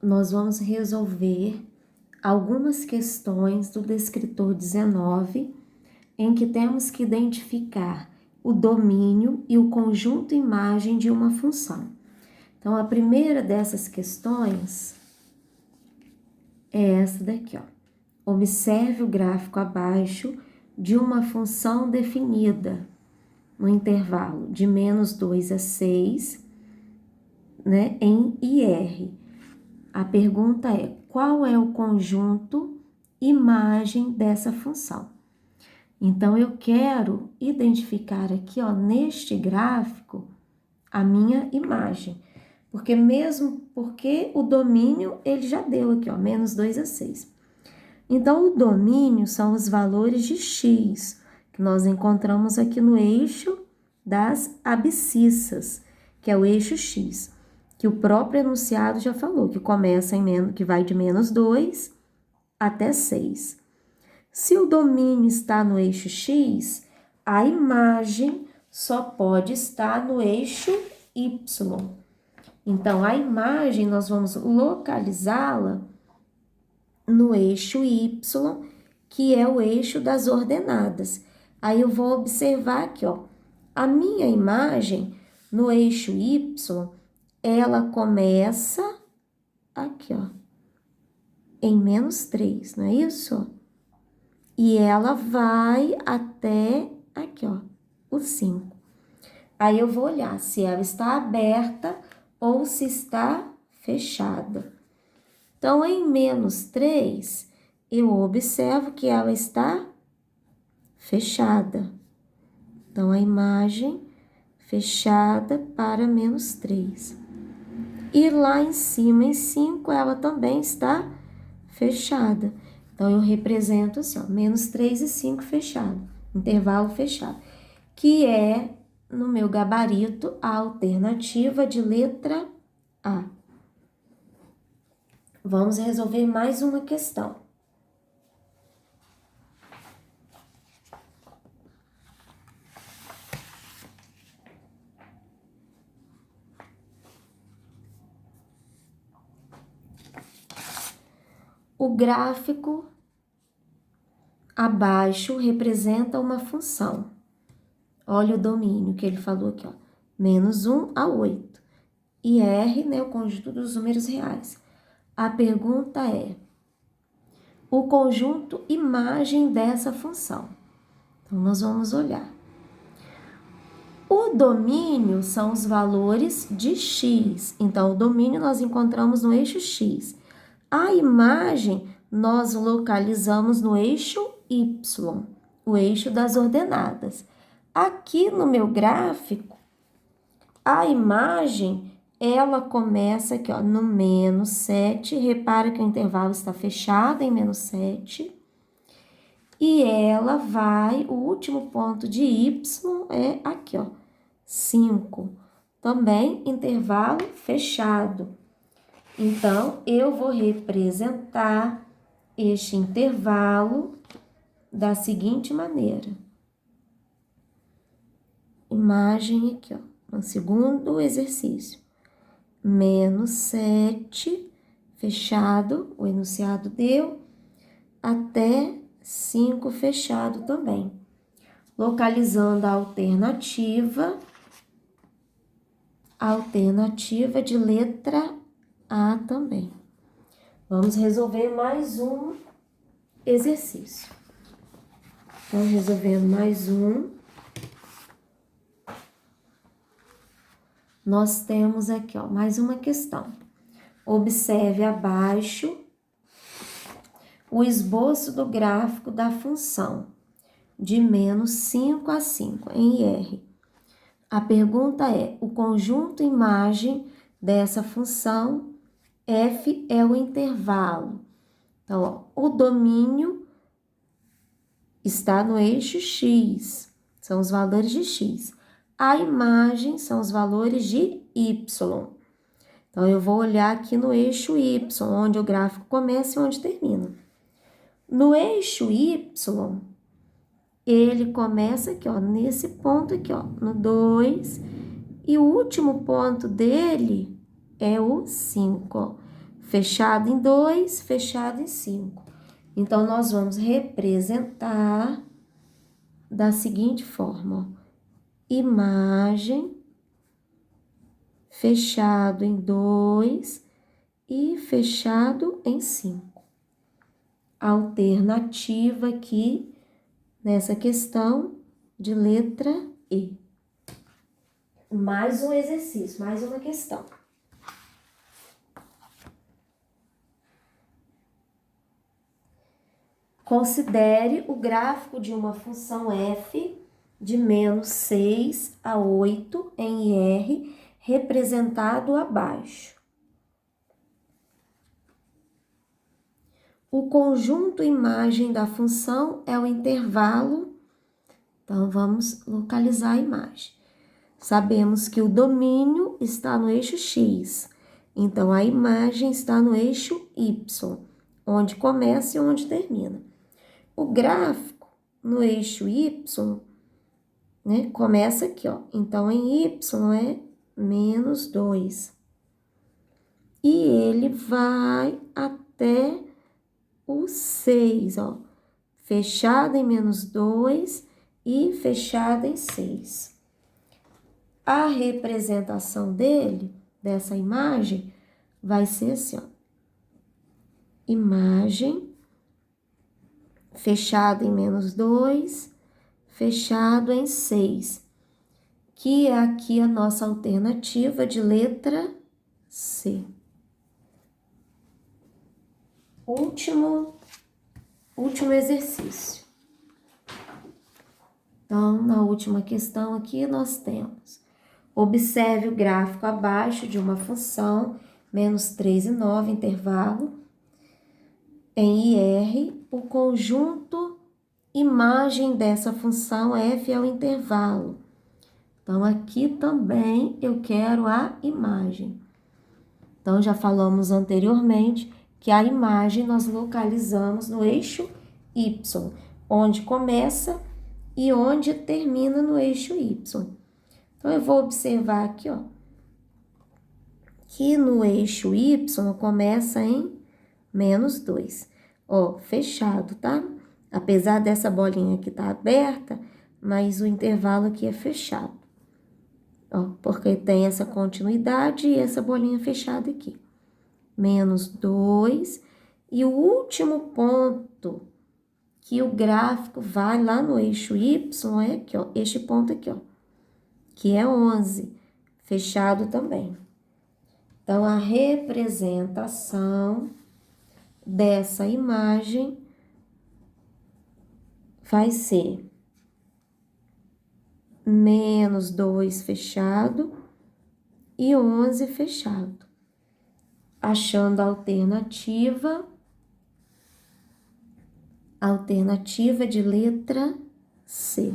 nós vamos resolver algumas questões do descritor 19, em que temos que identificar o domínio e o conjunto imagem de uma função. Então, a primeira dessas questões é essa daqui, ó. Observe o gráfico abaixo de uma função definida no intervalo de -2 a 6, né, em IR. A pergunta é: qual é o conjunto imagem dessa função? Então, eu quero identificar aqui, ó, neste gráfico, a minha imagem. Porque o domínio, ele já deu aqui, ó, -2 a 6. Então, o domínio são os valores de x, que nós encontramos aqui no eixo das abscissas, que é o eixo x, que o próprio enunciado já falou, que começa que vai de -2 até 6. Se o domínio está no eixo x, a imagem só pode estar no eixo y. Então, a imagem nós vamos localizá-la no eixo y, que é o eixo das ordenadas. Aí eu vou observar aqui, ó, a minha imagem no eixo y, ela começa aqui, ó, em -3, não é isso? E ela vai até aqui, ó, o 5. Aí eu vou olhar se ela está aberta ou se está fechada. Então, em -3, eu observo que ela está fechada. Então, a imagem fechada para -3. E lá em cima, em 5, ela também está fechada. Então, eu represento assim, ó, -3 e 5 fechado, intervalo fechado, que é, no meu gabarito, a alternativa de letra A. Vamos resolver mais uma questão. O gráfico abaixo representa uma função. Olha o domínio que ele falou aqui, ó, -1 a 8. E R, né, o conjunto dos números reais. A pergunta é: o conjunto imagem dessa função. Então, nós vamos olhar. O domínio são os valores de x. Então, o domínio nós encontramos no eixo x. A imagem nós localizamos no eixo y, o eixo das ordenadas. Aqui no meu gráfico, a imagem, ela começa aqui, ó, no -7. Repara que o intervalo está fechado em -7. E ela vai, o último ponto de y é aqui, ó, 5. Também intervalo fechado. Então, eu vou representar este intervalo da seguinte maneira. Imagem aqui, ó, no segundo exercício. -7, fechado, o enunciado deu, até 5 fechado também. Localizando a alternativa de letra A também. Vamos resolver mais um exercício. Então, resolvendo mais um. Nós temos aqui, ó, mais uma questão. Observe abaixo o esboço do gráfico da função de -5 a 5 em IR. A pergunta é: o conjunto imagem dessa função f é o intervalo. Então, ó, o domínio está no eixo x, são os valores de x. A imagem são os valores de y. Então, eu vou olhar aqui no eixo y, onde o gráfico começa e onde termina. No eixo y, ele começa aqui, ó, nesse ponto aqui, ó, no 2, e o último ponto dele é o 5, ó. fechado em 2, fechado em 5. Então, nós vamos representar da seguinte forma, ó. Imagem, fechado em 2 e fechado em 5. Alternativa aqui nessa questão de letra E. Mais um exercício, mais uma questão. Considere o gráfico de uma função f de menos 6 a 8 em IR, representado abaixo. O conjunto imagem da função é o intervalo. Então, vamos localizar a imagem. Sabemos que o domínio está no eixo X. Então, a imagem está no eixo Y, onde começa e onde termina. O gráfico no eixo Y, né, começa aqui, ó. Então, em Y é menos 2. E ele vai até o 6, ó. Fechado em menos 2 e fechado em 6. A representação dele, dessa imagem, vai ser assim, ó. Imagem, fechado em menos 2, fechado em 6, que é aqui a nossa alternativa de letra C. Último exercício. Então, na última questão aqui, nós temos: observe o gráfico abaixo de uma função, menos 3 e 9, intervalo. Em IR, o conjunto imagem dessa função f é o intervalo. Então, aqui também eu quero a imagem. Então, já falamos anteriormente que a imagem nós localizamos no eixo Y, onde começa e onde termina no eixo Y. Então, eu vou observar aqui, ó, que no eixo Y começa em menos 2. Ó, fechado, tá? Apesar dessa bolinha aqui tá aberta, mas o intervalo aqui é fechado. Ó, porque tem essa continuidade e essa bolinha fechada aqui. Menos 2. E o último ponto que o gráfico vai lá no eixo Y é aqui, ó, este ponto aqui, ó, que é 11, fechado também. Então, a representação dessa imagem vai ser menos 2 fechado e 11 fechado. Achando a alternativa de letra C.